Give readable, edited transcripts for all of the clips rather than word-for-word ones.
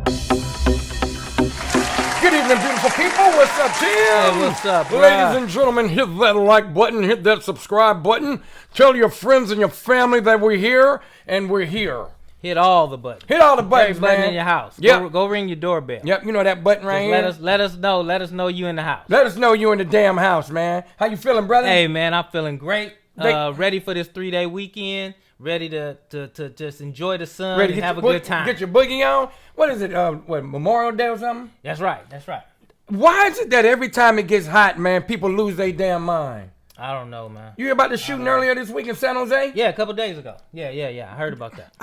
Good evening, beautiful people. What's up, Tim? Hey, what's up, bro? Ladies and gentlemen, hit that like button, hit that subscribe button. Tell your friends and your family that we're here, and we're here. Hit all the buttons. Hit all the buttons, Every button man. in your house. Yep. Go ring your doorbell. Yep, you know that button right here? Let us know. Let us know you in the house. Let us know you in the damn house, man. How you feeling, brother? Hey, man, I'm feeling great. Ready for this 3-day weekend. Ready to just enjoy the sun and have a good time. Get your boogie on. What is it? Memorial Day or something? That's right. That's right. Why is it that every time it gets hot, man, people lose their damn mind? I don't know, man. You hear about the shooting earlier this week in San Jose? Yeah, a couple days ago. Yeah. I heard about that.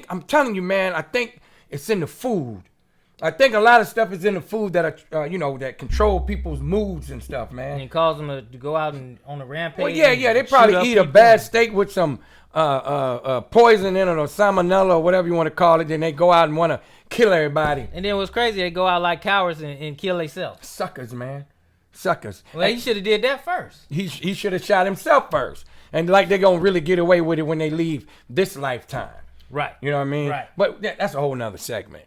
I'm telling you, man, I think it's in the food. I think a lot of stuff is in the food that are, that control people's moods and stuff, man. And it caused them to go out on a rampage. Well, yeah, they probably eat a bad steak with some poison in it or salmonella or whatever you want to call it. Then they go out and want to kill everybody. And then what's crazy, they go out like cowards and kill themselves. Suckers, man. Suckers. Well, he should have did that first. He should have shot himself first. And like they're going to really get away with it when they leave this lifetime. Right. You know what I mean? Right. But that's a whole nother segment.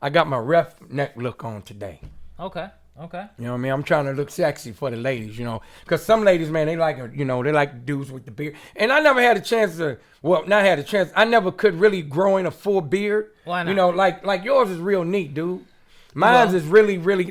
I got my ref neck look on today. Okay. You know what I mean? I'm trying to look sexy for the ladies, Because some ladies, man, they like, they like dudes with the beard. And I never had a chance I never could really grow in a full beard. Why not? Like yours is real neat, dude. Mine's is really, really,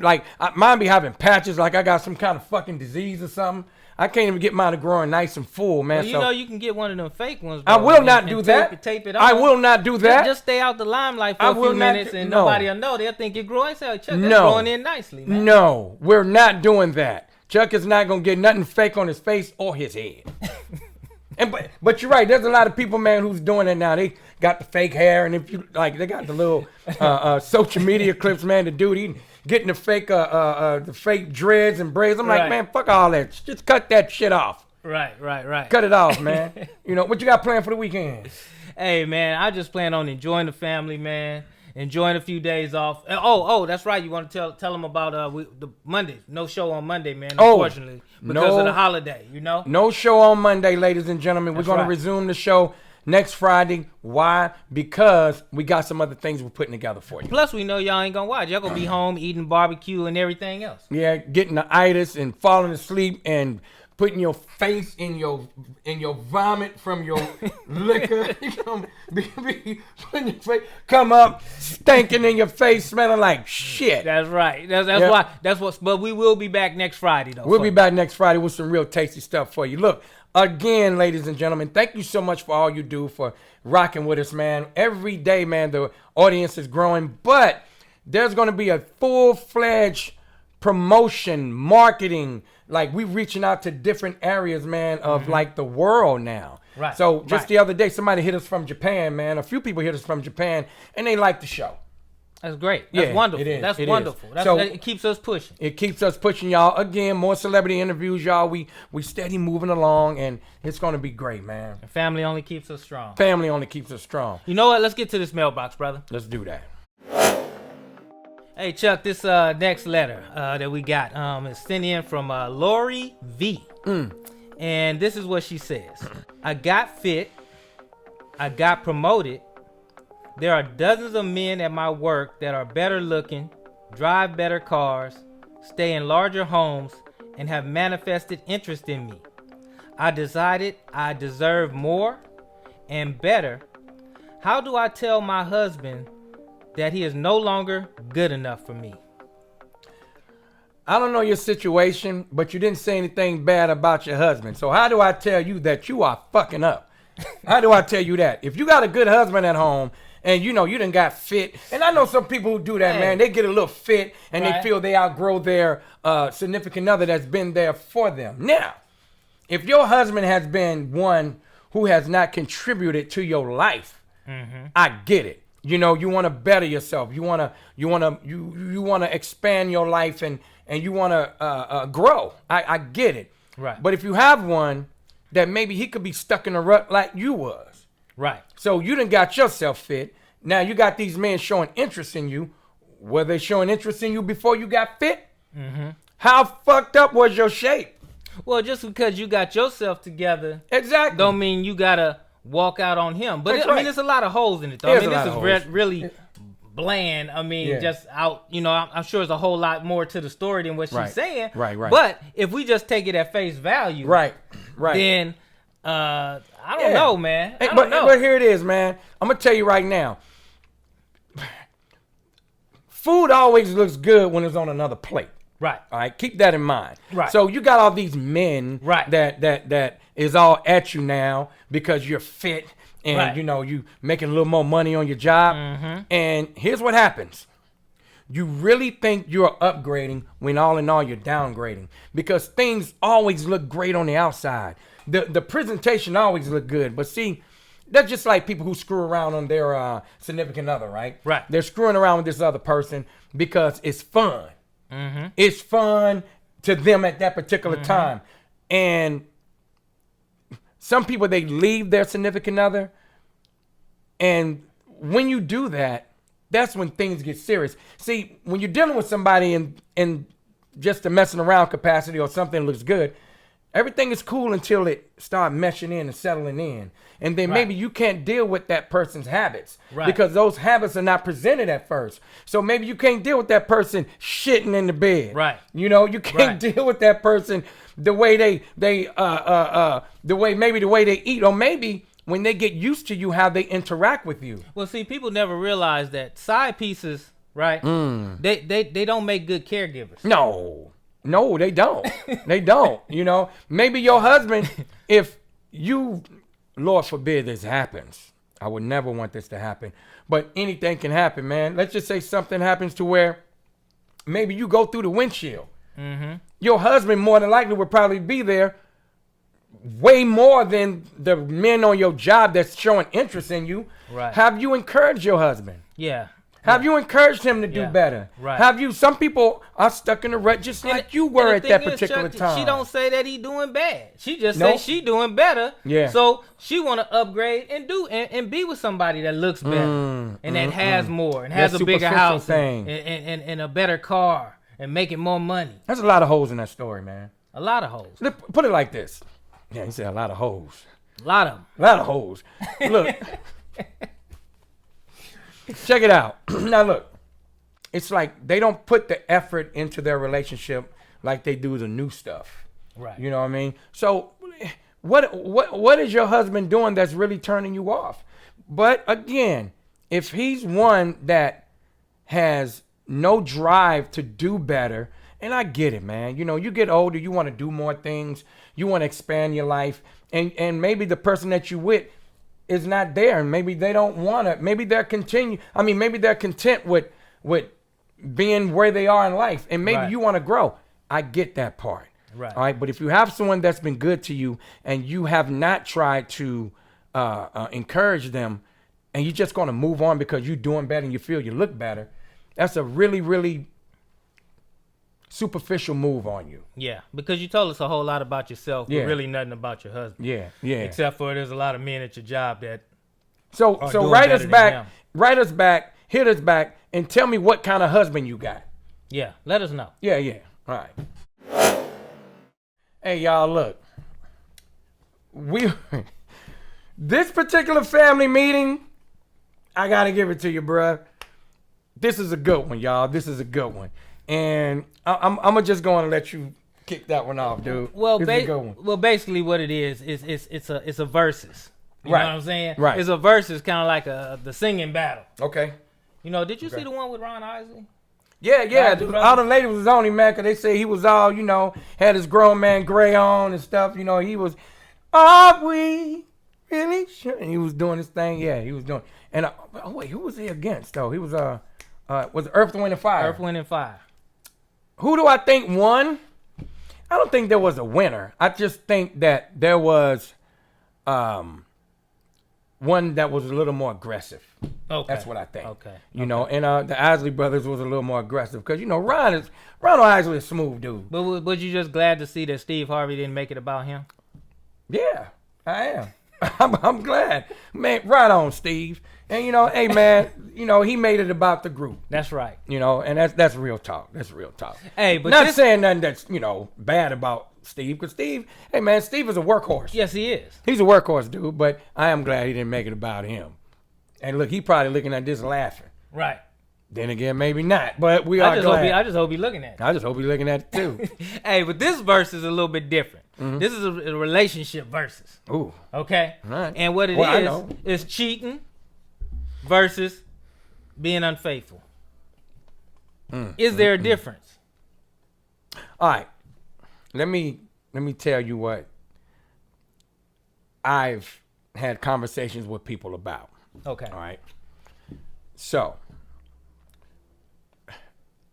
mine be having patches like I got some kind of fucking disease or something. I can't even get mine to growing nice and full, man. Well, you can get one of them fake ones. I will not do that. Tape it on. I will not do that. Just stay out the limelight for a few minutes and nobody will know. They'll think you're growing. Say, Chuck, that's growing in nicely, man. No, we're not doing that. Chuck is not going to get nothing fake on his face or his head. But you're right. There's a lot of people, man, who's doing it now. They got the fake hair, and if you they got the little social media clips, man. The dude, he getting the fake dreads and braids. I'm like, man, fuck all that. Just cut that shit off. Right. Cut it off, man. What you got planned for the weekend? Hey, man, I just plan on enjoying the family, man. Enjoying a few days off. Oh, that's right. You want to tell them about the Monday. No show on Monday, man. Unfortunately, because of the holiday. No show on Monday, ladies and gentlemen. We're going to resume the show next Friday. Why? Because we got some other things we're putting together for you. Plus, we know y'all ain't gonna watch. Y'all gonna be home eating barbecue and everything else. Yeah, getting the itis and falling asleep and putting your face in your vomit from your liquor. Putting your face, come up stinking in your face, smelling like shit. That's right. That's why. That's what. But we will be back next Friday, though. We'll be back next Friday with some real tasty stuff for you. Look, again, ladies and gentlemen, thank you so much for all you do for rocking with us, man. Every day, man, the audience is growing, but there's going to be a full-fledged promotion, marketing. Like, we reaching out to different areas, man, of the world now. Right. So just the other day, somebody hit us from Japan, man. A few people hit us from Japan, and they like the show. That's great. That's wonderful. That's wonderful. It keeps us pushing. It keeps us pushing, y'all. Again, more celebrity interviews, y'all. We steady moving along, and it's going to be great, man. Family only keeps us strong. Family only keeps us strong. You know what? Let's get to this mailbox, brother. Let's do that. Hey, Chuck, this next letter that we got is sent in from Lori V. And this is what she says. I got fit. I got promoted. There are dozens of men at my work that are better looking, drive better cars, stay in larger homes, and have manifested interest in me. I decided I deserve more and better. How do I tell my husband that he is no longer good enough for me? I don't know your situation, but you didn't say anything bad about your husband. So how do I tell you that you are fucking up? How do I tell you that? If you got a good husband at home and you done got fit, and I know some people who do that, man. They get a little fit and they feel they outgrow their significant other that's been there for them. Now, if your husband has been one who has not contributed to your life, I get it. You want to better yourself. You want to expand your life and you want to grow. I get it. Right. But if you have one that maybe he could be stuck in a rut like you was. Right. So you done got yourself fit. Now you got these men showing interest in you. Were they showing interest in you before you got fit? How fucked up was your shape? Well, just because you got yourself together, exactly, don't mean you gotta walk out on him. But That's I mean, there's a lot of holes in it, though. There's I mean, this is really bland. I mean, Yeah. just out, I'm sure there's a whole lot more to the story than what she's saying. Right. But if we just take it at face value, Right. then I don't know, man. Hey, I don't know. But here it is, man. I'm gonna tell you right now. Food always looks good when it's on another plate. Right. All right. Keep that in mind. Right. So you got all these men Right. that is all at you now because you're fit and Right. you making a little more money on your job. And here's what happens. You really think you're upgrading when all in all you're downgrading because things always look great on the outside. The presentation always look good, but see, that's just like people who screw around on their significant other, right? Right. They're screwing around with this other person because it's fun. It's fun to them at that particular time. And some people, they leave their significant other. And when you do that, that's when things get serious. See, when you're dealing with somebody in just a messing around capacity or something looks good, everything is cool until it starts meshing in and settling in. And then maybe you can't deal with that person's habits because those habits are not presented at first. So maybe you can't deal with that person shitting in the bed. Right. You can't deal with that person the way the way they eat, or maybe when they get used to you, how they interact with you. Well, see, people never realize that side pieces, right? They don't make good caregivers. No, they don't. They don't. Maybe your husband, if you, Lord forbid this happens. I would never want this to happen. But anything can happen, man. Let's just say something happens to where maybe you go through the windshield. Your husband more than likely would probably be there way more than the men on your job that's showing interest in you. Right. Have you encouraged your husband? Yeah. Have you encouraged him to do better? Right. Some people are stuck in the rut just like you were at that particular time. She don't say that he doing bad. She just say she doing better. Yeah. So she want to upgrade and be with somebody that looks better and that has more and has a bigger house and a better car and making more money. There's a lot of holes in that story, man. A lot of holes. Put it like this. Yeah, he said a lot of holes. A lot of them. A lot of holes. Look. Check it out. Now look, it's like they don't put the effort into their relationship like they do the new stuff. Right. You know what I mean? So what is your husband doing that's really turning you off? But again, if he's one that has no drive to do better, and I get it, man. You get older, you want to do more things, you want to expand your life, and maybe the person that you with is not there, and maybe they don't want to. Maybe they're content with being where they are in life, and maybe you want to grow. I get that part. Right. All right. But if you have someone that's been good to you, and you have not tried to encourage them, and you're just going to move on because you're doing better and you feel you look better, that's a really, really superficial move on you. Yeah, because you told us a whole lot about yourself, but really nothing about your husband. Yeah. Except for there's a lot of men at your job that. So write us back, hit us back, and tell me what kind of husband you got. Yeah, let us know. Yeah. All right. Hey, y'all, look. This particular family meeting, I gotta give it to you, bruh. This is a good one, y'all. This is a good one. And I'm just going to let you kick that one off, dude. Well, it's a good one. Well, basically what it is it's a versus. You know what I'm saying? Right. It's a versus, kind of like the singing battle. Okay. Did you see the one with Ron Isley? Yeah. All the ladies was on him, man, because they say he was all, had his grown man gray on and stuff. He was, are we really sure? And he was doing his thing. Yeah, he was doing. And, wait, who was he against, though? He was, was Earth, Wind, and Fire. Earth, Wind, and Fire. Who do I think won? I don't think there was a winner. I just think that there was one that was a little more aggressive. Okay. That's what I think. Okay. And the Isley brothers was a little more aggressive because Ron Isley is a smooth dude. But was you just glad to see that Steve Harvey didn't make it about him? Yeah, I am. I'm glad, man. Right on, Steve. And hey, man, he made it about the group. That's right. And that's real talk. That's real talk. Hey, but not saying nothing that's bad about Steve, because Steve is a workhorse. Yes, he is. He's a workhorse, dude. But I am glad he didn't make it about him. And look, he probably looking at this laughing. Right. Then again, maybe not. But we I are just glad. I just hope he looking at it. I just hope you're looking at it too. Hey, but this verse is a little bit different. This is a relationship versus. Ooh. Okay? Right. And what it Well, I know. is cheating versus being unfaithful. Is there a difference? All right. Let me tell you what I've had conversations with people about. Okay. All right. So,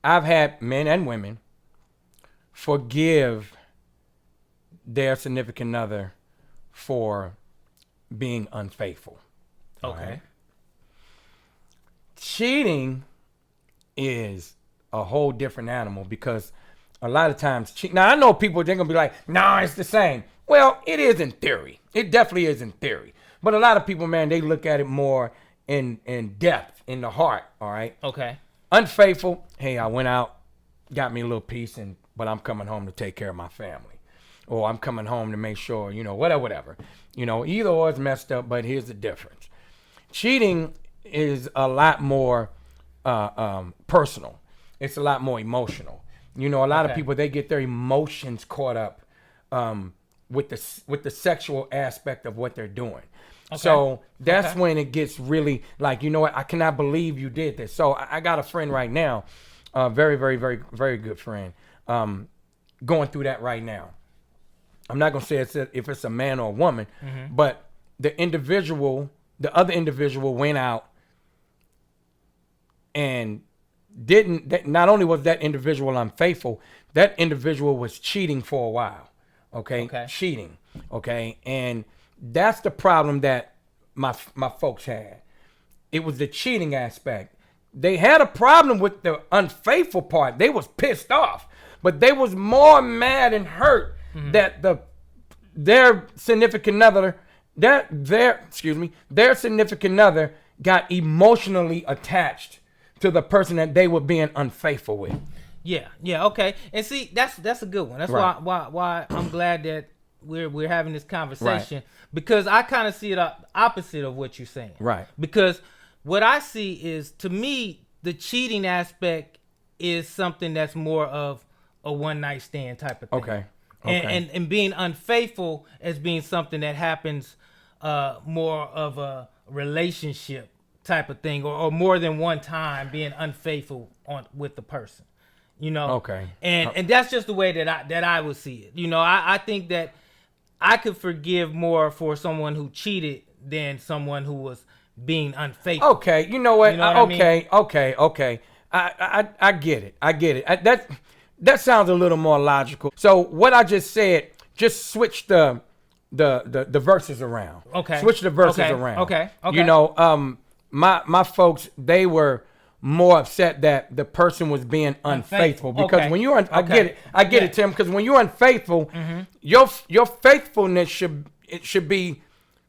I've had men and women forgive their significant other for being unfaithful. All Okay. right? Cheating is a whole different animal because a lot of times, now I know people, they're going to be like, nah, it's the same. Well, it is in theory. It definitely is in theory. But a lot of people, man, they look at it more in depth, in the heart, all right? Okay. Unfaithful, hey, I went out, got me a little piece, but I'm coming home to take care of my family. Or I'm coming home to make sure, whatever. Either or is messed up, but here's the difference. Cheating is a lot more personal. It's a lot more emotional. A lot of people, they get their emotions caught up with the sexual aspect of what they're doing. Okay. So that's when it gets really like, what, I cannot believe you did this. So I got a friend right now, a very, very, very, very good friend, going through that right now. I'm not going to say if it's a man or a woman, but the other individual went out and not only was that individual unfaithful, that individual was cheating for a while. Okay. Cheating. Okay. And that's the problem that my folks had. It was the cheating aspect. They had a problem with the unfaithful part. They was pissed off, but they was more mad and hurt that their significant other, their significant other got emotionally attached to the person that they were being unfaithful with. Yeah, okay. And see, that's a good one. That's right. why I'm glad that we're having this conversation, right. Because I kind of see it opposite of what you're saying. Right. Because what I see is, to me, the cheating aspect is something that's more of a one night stand type of thing. Okay. And being unfaithful as being something that happens more of a relationship type of thing, or more than one time being unfaithful with the person. Okay. And that's just the way that I would see it. I think that I could forgive more for someone who cheated than someone who was being unfaithful. Okay, you know what? Okay. I get it. That sounds a little more logical. So what I just said, just switch the verses around. Okay. Switch the verses around. Okay. My folks, they were more upset that the person was being unfaithful because when you're I get it, Tim, because when you're unfaithful, your faithfulness should be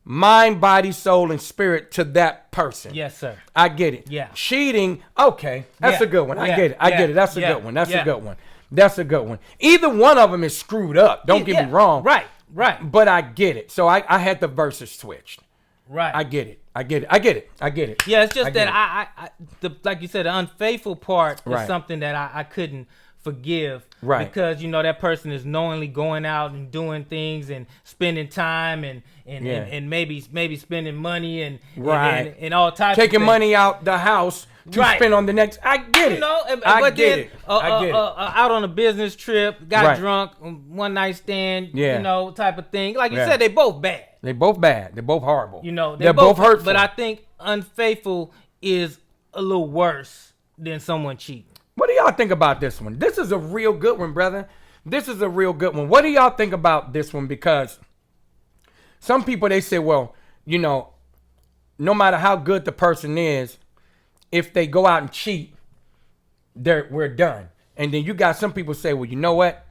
mind, body, soul, and spirit to that person. Yes, sir. I get it. Yeah. Cheating, okay, that's a good one. I get it. That's a good one. That's a good one. Either one of them is screwed up. Don't get me wrong. Right. But I get it. So I had the verses switched. Right. I get it. Yeah, it's just that I like you said, the unfaithful part is something that I couldn't forgive. Right. Because that person is knowingly going out and doing things and spending time and maybe spending money and all types of things. Taking money out the house to spend on the next. I get it. I get it. Out on a business trip, got drunk, one night stand, type of thing. Like you said, they both bad. They both bad. They're both horrible. They're both hurtful. But I think unfaithful is a little worse than someone cheating. What do y'all think about this one? This is a real good one, brother. This is a real good one. What do y'all think about this one? Because some people, they say, well, no matter how good the person is, if they go out and cheat, we're done. And then you got some people say, well, you know what?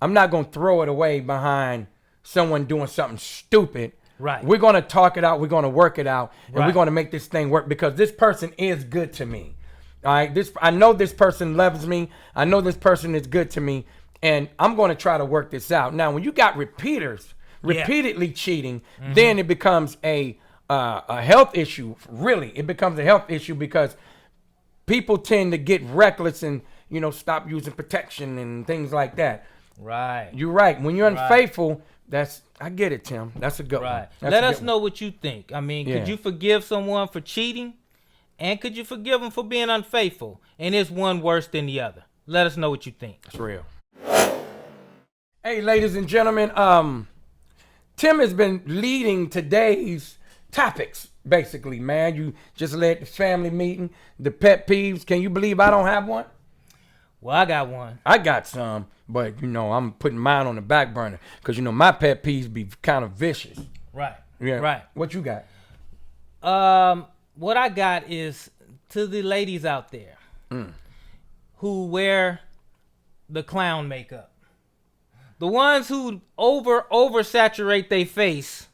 I'm not going to throw it away behind someone doing something stupid. Right. We're going to talk it out. We're going to work it out. And we're going to make this thing work because this person is good to me. All right. I know this person loves me. I know this person is good to me. And I'm going to try to work this out. Now, when you got repeatedly cheating, then it becomes a health issue. Really, it becomes a health issue because people tend to get reckless and, stop using protection and things like that. Right. You're right. When you're unfaithful, I get it, Tim. That's a good one. Let us know what you think. I mean, could you forgive someone for cheating? And could you forgive them for being unfaithful? And is one worse than the other? Let us know what you think. That's real. Hey, ladies and gentlemen, Tim has been leading today's topics, basically, man. You just led the family meeting, the pet peeves. Can you believe I don't have one? Well, I got one. I got some, but, I'm putting mine on the back burner because, my pet peeves be kind of vicious. Right. Yeah. Right. What you got? What I got is to the ladies out there who wear the clown makeup. The ones who oversaturate their face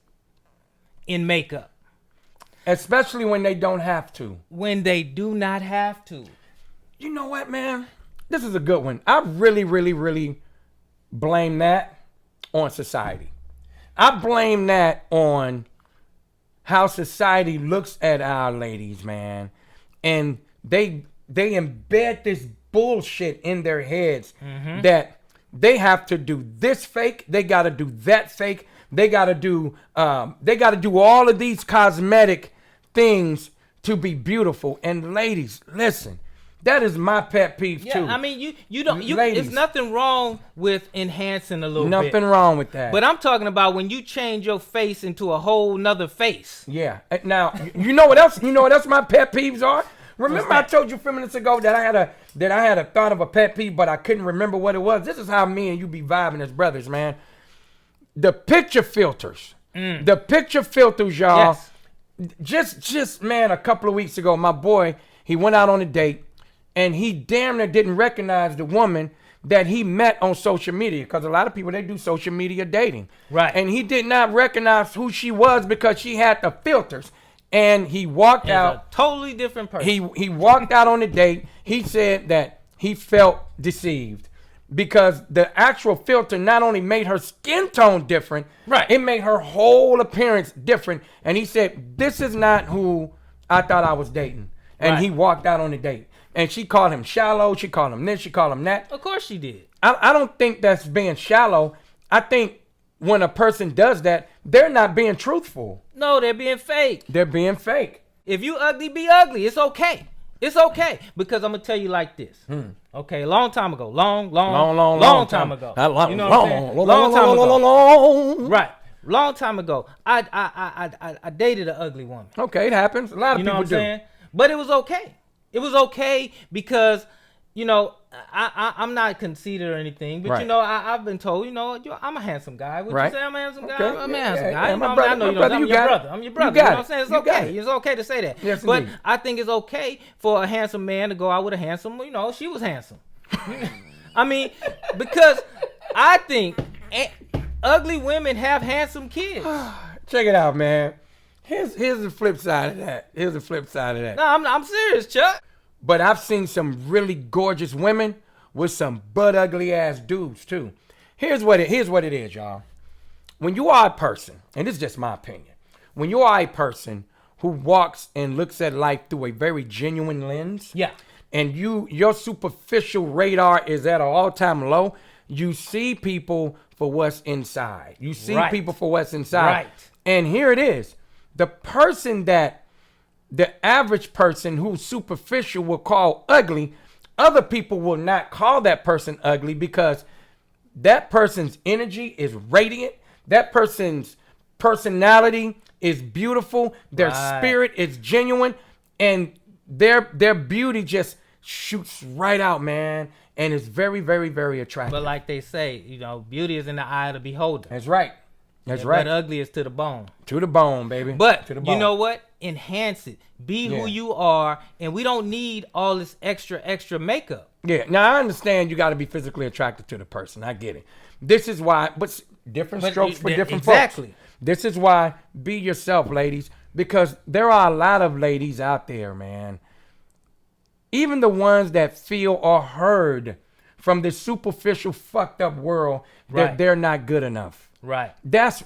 in makeup. Especially when they don't have to. When they do not have to. You know what, man? This is a good one. I really, really, really blame that on society. I blame that on how society looks at our ladies, man. And they embed this bullshit in their heads that they have to do this fake, they got to do that fake, they got to do all of these cosmetic things to be beautiful. And ladies, listen. That is my pet peeve too. Yeah, I mean, you don't. There's nothing wrong with enhancing a little bit. Nothing wrong with that. But I'm talking about when you change your face into a whole nother face. Yeah. Now, you know what else? You know what else my pet peeves are? Remember I told you a few minutes ago that I had a thought of a pet peeve, but I couldn't remember what it was. This is how me and you be vibing as brothers, man. The picture filters. The picture filters, y'all. Yes. Just man, a couple of weeks ago, my boy, he went out on a date. And he damn near didn't recognize the woman that he met on social media. Because a lot of people, they do social media dating. Right. And he did not recognize who she was because she had the filters. And he walked out. A totally different person. He walked out on the date. He said that he felt deceived. Because the actual filter not only made her skin tone different. Right. It made her whole appearance different. And he said, this is not who I thought I was dating. And he walked out on the date. And she called him shallow. She called him this. She called him that. Of course she did. I don't think that's being shallow. I think when a person does that, they're not being truthful. No, they're being fake. They're being fake. If you ugly, be ugly. It's okay. It's okay. Because I'm going to tell you like this. Okay, a long time ago. Long time ago. You know what I'm saying? Long time ago. Right. Long time ago. I dated an ugly woman. Okay, it happens. A lot of people do. Saying? But it was okay. It was okay because, I'm not conceited or anything, but I've been told, I'm a handsome guy. Would you say I'm a handsome guy? I'm a handsome guy. I know I'm your brother. I'm your brother. You know what I'm saying? It's okay. It's okay to say that. Yes, but indeed. I think it's okay for a handsome man to go out with a handsome, she was handsome. I mean, because I think ugly women have handsome kids. Check it out, man. Here's the flip side of that. No, I'm serious, Chuck. But I've seen some really gorgeous women with some butt ugly ass dudes too. Here's what it is, y'all. When you are a person, and this is just my opinion, when you are a person who walks and looks at life through a very genuine lens, and your superficial radar is at an all-time low, you see people for what's inside. You see people for what's inside. Right. And here it is. The person that the average person who's superficial will call ugly, other people will not call that person ugly because that person's energy is radiant. That person's personality is beautiful. Their spirit is genuine. And their beauty just shoots right out, man. And it's very, very, very attractive. But like they say, beauty is in the eye of the beholder. That's right. That's right. But ugly is to the bone. To the bone, baby. But to the bone. You know what? Enhance it. Be who you are. And we don't need all this extra makeup. Yeah. Now, I understand you got to be physically attracted to the person. I get it. This is why, but different strokes for different folks. This is why be yourself, ladies. Because there are a lot of ladies out there, man. Even the ones that feel or heard from this superficial, fucked up world that they're not good enough. Right. That's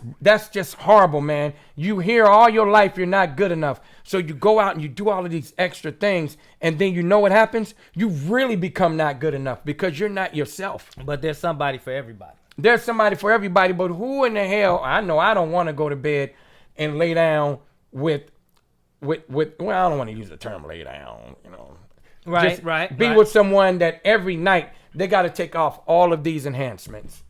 just horrible, man. You hear all your life you're not good enough. So you go out and you do all of these extra things, and then you know what happens? You really become not good enough because you're not yourself. But there's somebody for everybody. There's somebody for everybody, but who in the hell? I know I don't want to go to bed and lay down with well, I don't want to use the term lay down, you know. Right, Just right. Be with someone that every night they got to take off all of these enhancements.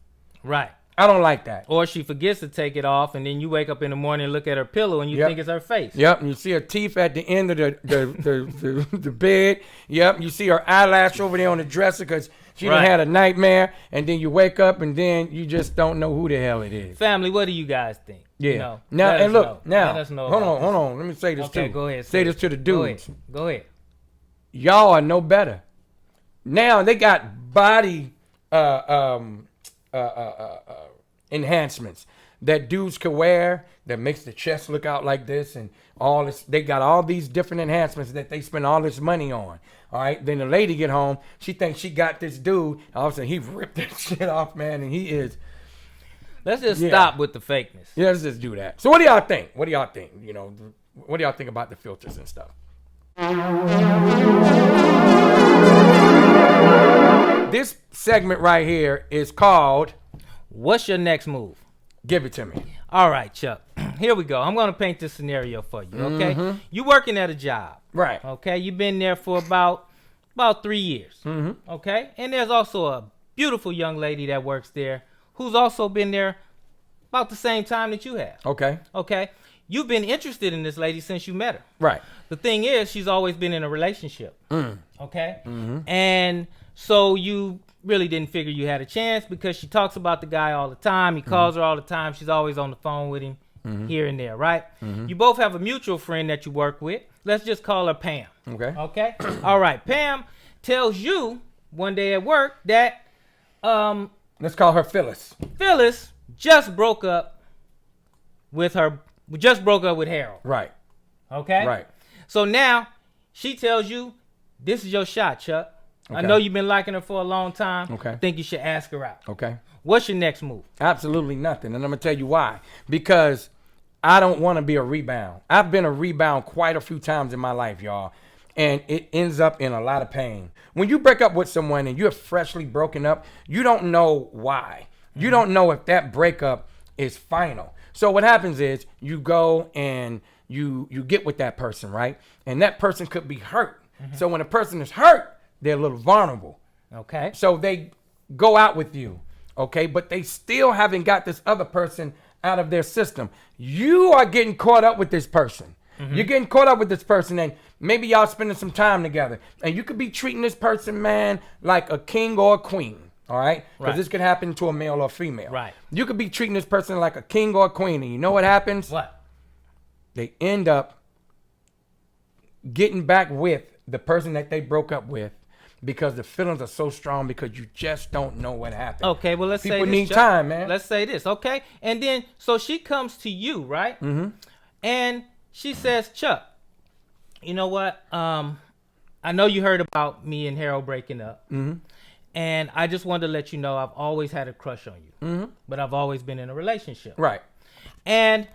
Right. I don't like that. Or she forgets to take it off, and then you wake up in the morning and look at her pillow, and you think it's her face. Yep, and you see her teeth at the end of the bed. Yep, you see her eyelash over there on the dresser because she done had a nightmare, and then you wake up, and then you just don't know who the hell it is. Family, what do you guys think? Yeah. You know, Now, and look, now, let us know hold on. Let me say this too. Go ahead. Say this to the dudes. Go ahead. Y'all are no better. Now they got body enhancements that dudes can wear that makes the chest look out like this and all this. They got all these different enhancements that they spend all this money on. All right. Then the lady get home. She thinks she got this dude. All of a sudden he ripped that shit off, man. And he is. Let's just stop with the fakeness. Yeah, let's just do that. So what do y'all think? What do y'all think? You know, what do y'all think about the filters and stuff? This segment right here is called What's Your Next Move? Give It To Me. All right, Chuck. Here we go. I'm going to paint this scenario for you, okay? Mm-hmm. You working at a job. Right. Okay? You've been there for about 3 years. Mm-hmm. Okay? And there's also a beautiful young lady that works there who's also been there about the same time that you have. Okay. Okay? You've been interested in this lady since you met her. Right. The thing is, she's always been in a relationship. Okay? Mm-hmm. And so you really didn't figure you had a chance because she talks about the guy all the time. He calls her all the time. She's always on the phone with him here and there, right? You both have a mutual friend that you work with. Let's just call her Pam. Okay. Okay? All right. Pam tells you one day at work that let's call her Phyllis. Phyllis just broke up with Harold. Right. Okay? Right. So now she tells you, this is your shot, Chuck. Okay. I know you've been liking her for a long time. Okay. I think you should ask her out. Okay. What's your next move? Absolutely nothing. And I'm going to tell you why. Because I don't want to be a rebound. I've been a rebound quite a few times in my life, y'all. And it ends up in a lot of pain. When you break up with someone and you're freshly broken up, you don't know why. You don't know if that breakup is final. So what happens is you go and you get with that person, right? And that person could be hurt. So when a person is hurt, they're a little vulnerable. Okay. So they go out with you, okay? But they still haven't got this other person out of their system. You are getting caught up with this person. You're getting caught up with this person, and maybe y'all spending some time together. And you could be treating this person, man, like a king or a queen, all right? Because this could happen to a male or a female. Right. You could be treating this person like a king or a queen, and you know what happens? What? They end up getting back with the person that they broke up with because the feelings are so strong because you just don't know what happened. Okay, well, let's say People this, need Chuck. time, man. Let's say this, okay? And then, so she comes to you, right? And she says, Chuck, you know what? I know you heard about me and Harold breaking up. And I just wanted to let you know I've always had a crush on you. But I've always been in a relationship. Right. And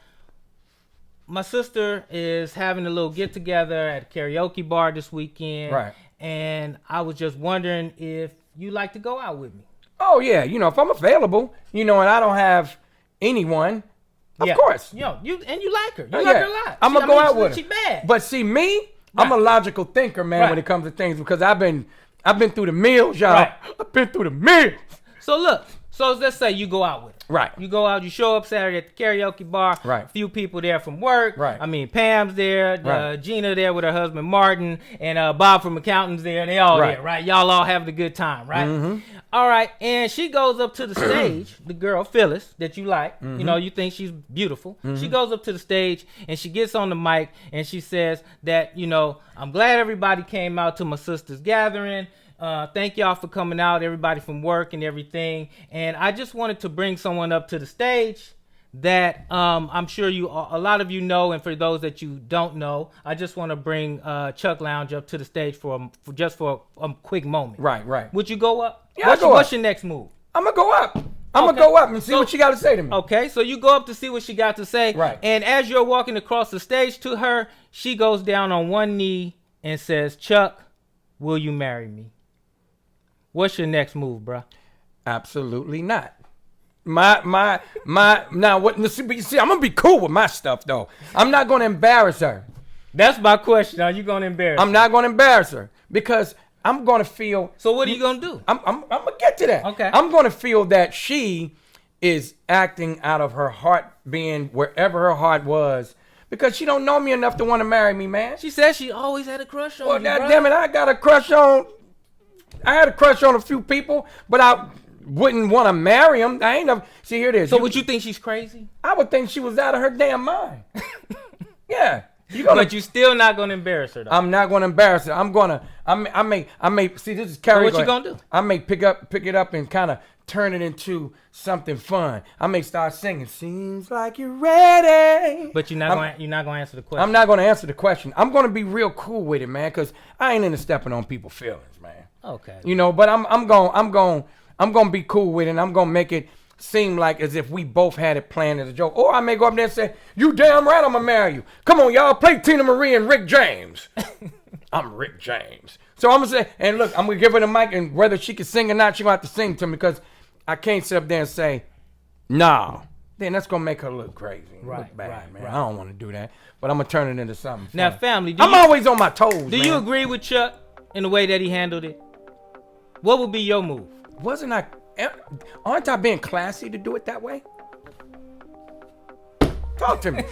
my sister is having a little get-together at a karaoke bar this weekend. Right. And I was just wondering if you'd like to go out with me. Oh, yeah. You know, if I'm available, you know, and I don't have anyone, of course. You like her. You Yeah. like her a lot. I'm going to go out with her. She bad. But see, me, I'm a logical thinker, man, when it comes to things because I've been through the mills, y'all. Right. I've been through the mills. So look, let's say you go out with her. Right. You go out, you show up Saturday at the karaoke bar. Right. A few people there from work. Right. I mean, Pam's there, Right. Gina there with her husband Martin, and Bob from accountants there. They all there, right? Y'all all having a good time, right? All right, and she goes up to the stage, the girl, Phyllis, that you like. You know, you think she's beautiful. She goes up to the stage, and she gets on the mic, and she says that, you know, I'm glad everybody came out to my sister's gathering. Thank y'all for coming out, everybody from work and everything. And I just wanted to bring someone up to the stage that I'm sure a lot of you know, and for those that you don't know, I just want to bring Chuck Lounge up to the stage for a quick moment. Right. Would you go up? Yeah, I'll go up. What's your next move? I'm going to go up. I'm gonna go up and see what she got to say to me. Okay, so you go up to see what she got to say. Right. And as you're walking across the stage to her, she goes down on one knee and says, "Chuck, will you marry me?" What's your next move, bruh? Absolutely not. Now what? See, I'm gonna be cool with my stuff though. I'm not gonna embarrass her. That's my question. Are you gonna embarrass her? I'm not gonna embarrass her because I'm gonna feel. So what are you gonna do? I'm gonna get to that. Okay. I'm gonna feel that she is acting out of her heart, being wherever her heart was, because she don't know me enough to want to marry me, man. She said she always had a crush on Well, you, damn it, I got a crush on. I had a crush on a few people, but I wouldn't want to marry them. I ain't never. See, here it is. So would you think she's crazy? I would think she was out of her damn mind. Yeah. But you still not gonna embarrass her though. I'm not gonna embarrass her. I may see, this is Carrie. So what you gonna do? I may pick it up and kind of turn it into something fun. I may start singing. Seems like you're ready. But you're not gonna answer the question. I'm not gonna answer the question. I'm gonna be real cool with it, man, because I ain't into stepping on people's feelings, man. Okay. You know, but I'm gonna be cool with it, and I'm gonna make it seem like as if we both had it planned as a joke. Or I may go up there and say, "You damn right I'm gonna marry you. Come on, y'all, play Tina Marie and Rick James." I'm Rick James. So I'm gonna say, and look, I'm gonna give her the mic, and whether she can sing or not, she gonna have to sing to me, because I can't sit up there and say, "No." Then that's gonna make her look crazy. Look bad, man. I don't want to do that. But I'm gonna turn it into something fun. Now, family, I'm always on my toes. Do you agree with Chuck in the way that he handled it? What would be your move? Aren't I being classy to do it that way? Talk to me.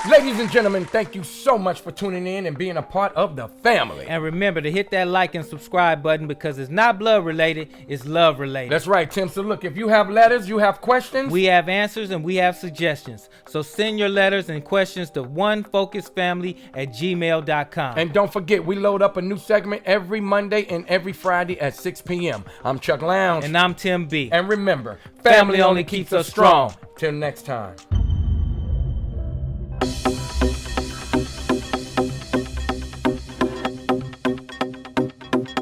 Ladies and gentlemen, thank you so much for tuning in and being a part of the family. And remember to hit that like and subscribe button, because it's not blood related, it's love related. That's right, Tim. So look, if you have letters, you have questions, we have answers and we have suggestions. So send your letters and questions to onefocusfamily@gmail.com. And don't forget, we load up a new segment every Monday and every Friday at 6 p.m. I'm Chuck Lounge. And I'm Tim B. And remember, family only keeps us strong. Till next time.